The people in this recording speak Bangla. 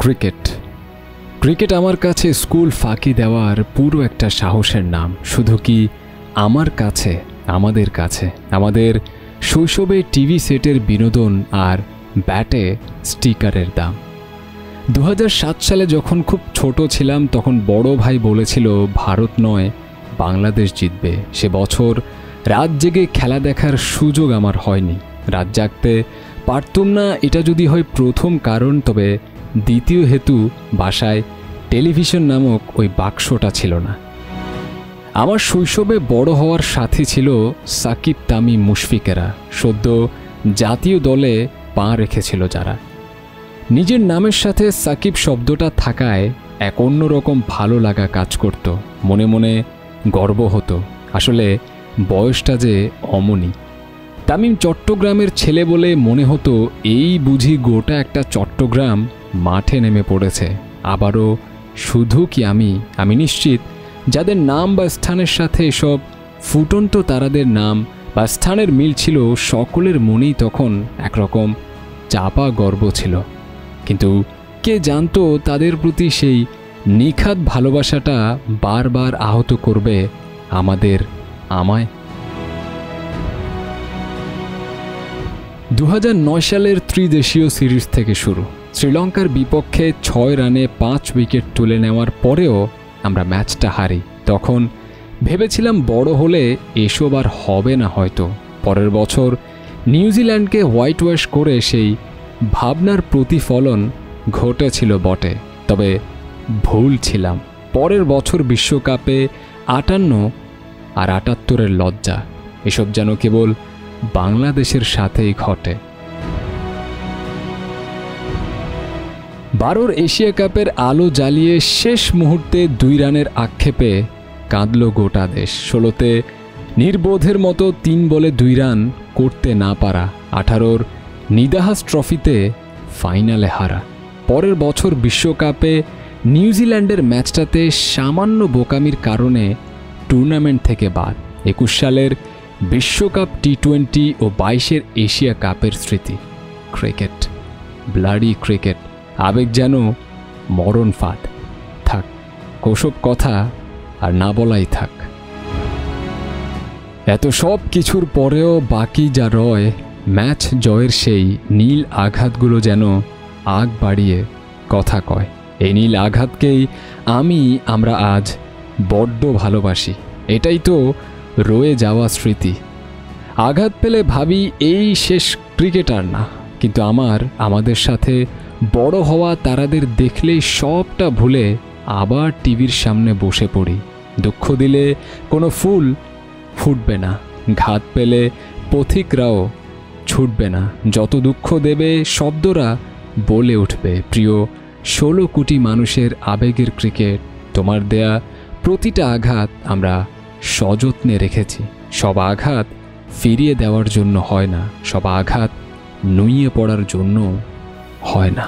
ক্রিকেট ক্রিকেট আমার কাছে স্কুল ফাঁকি দেওয়ার পুরো একটা সাহসের নাম। শুধু কি আমার কাছে, আমাদের কাছে, আমাদের শৈশবে টিভি সেটের বিনোদন আর ব্যাটে স্টিকারের দাম। 2007 সালে যখন খুব ছোট ছিলাম তখন বড় ভাই বলেছিল ভারত নয় বাংলাদেশ জিতবে। সে বছর রাত জেগে খেলা দেখার সুযোগ আমার হয়নি। রাত জাগতে পারতুম না, এটা যদি হয় প্রথম কারণ, তবে দ্বিতীয় হেতু বাসায় টেলিভিশন নামক ওই বাক্সটা ছিল না। আমার শৈশবে বড় হওয়ার সাথী ছিল সাকিব, তামিম, মুশফিকেরা, সদ্য জাতীয় দলে পা রেখেছিল যারা। নিজের নামের সাথে সাকিব শব্দটা থাকায় এক অন্যরকম ভালো লাগা কাজ করত, মনে মনে গর্ব হতো। আসলে বয়সটা যে অমনি। তামিম চট্টগ্রামের ছেলে বলে মনে হতো এই বুঝি গোটা একটা চট্টগ্রাম মাঠে নেমে পড়েছে। আবারও শুধু কি আমি নিশ্চিত যাদের নাম বা স্থানের সাথে এসব ফুটন্ত তারাদের নাম বা স্থানের মিল ছিল, সকলের মনেই তখন একরকম চাপা গর্ব ছিল। কিন্তু কে জানতো তাদের প্রতি সেই নিখাদ ভালোবাসাটা বারবার আহত করবে আমায়। 2009 সালের ত্রিদেশীয় সিরিজ থেকে শুরু। শ্রীলঙ্কার বিপক্ষে 6 রানে 5 উইকেট তুলে নেওয়ার পরেও আমরা ম্যাচটা হারি। তখন ভেবেছিলাম বড় হলে এসব আর হবে না হয়তো। পরের বছর নিউজিল্যান্ডকে হোয়াইট ওয়াশ করে সেই ভাবনার প্রতিফলন ঘটেছিল বটে, তবে ভুল ছিলাম। পরের বছর বিশ্বকাপে 58 আর 78-এর লজ্জা, এসব যেন কেবল বাংলাদেশের সাথেই ঘটে। 12 এশিয়া কাপের আলো জ্বালিয়ে শেষ মুহূর্তে 2 রানের আক্ষেপে কাঁদল গোটা দেশ। 16তে নির্বোধের মতো 3 বলে 2 রান করতে না পারা, 18-র নিদাহাস ট্রফিতে ফাইনালে হারা। পরের বছর বিশ্বকাপে নিউজিল্যান্ডের ম্যাচটাতে সামান্য বোকামির কারণে টুর্নামেন্ট থেকে বাদ। 21 সালের বিশ্বকাপ টি20 ও 22-এর এশিয়া কাপের স্মৃতি। ক্রিকেট, ব্লাডি ক্রিকেট, আবেগ যেন মরণ ফাঁদ। থাক, ওসব কথা আর না বলাই থাক। এত সব কিছুর পরেও বাকি যা রয়, ম্যাচ জয়ের সেই নীল আঘাতগুলো যেন আগ বাড়িয়ে কথা কয়। এই নীল আঘাতকেই আমরা আজ বড্ড ভালোবাসি। এটাই তো রয়ে যাওয়া স্মৃতি। আঘাত পেলে ভাবি এই শেষ, ক্রিকেটার না। কিন্তু আমাদের সাথে বড় হওয়া তারাদের দেখলেই সবটা ভুলে আবার টিভির সামনে বসে পড়ি। দুঃখ দিলে কোনো ফুল ফুটবে না, ঘাত পেলে পথিকরাও ছুটবে না। যত দুঃখ দেবে শব্দরা বলে উঠবে। প্রিয় 16 কোটি মানুষের আবেগের ক্রিকেট, তোমার দেয়া প্রতিটা আঘাত আমরা সযত্নে রেখেছি। সব আঘাত ফিরিয়ে দেওয়ার জন্য হয় না, সব আঘাত নুইয়ে পড়ার জন্য হয় না।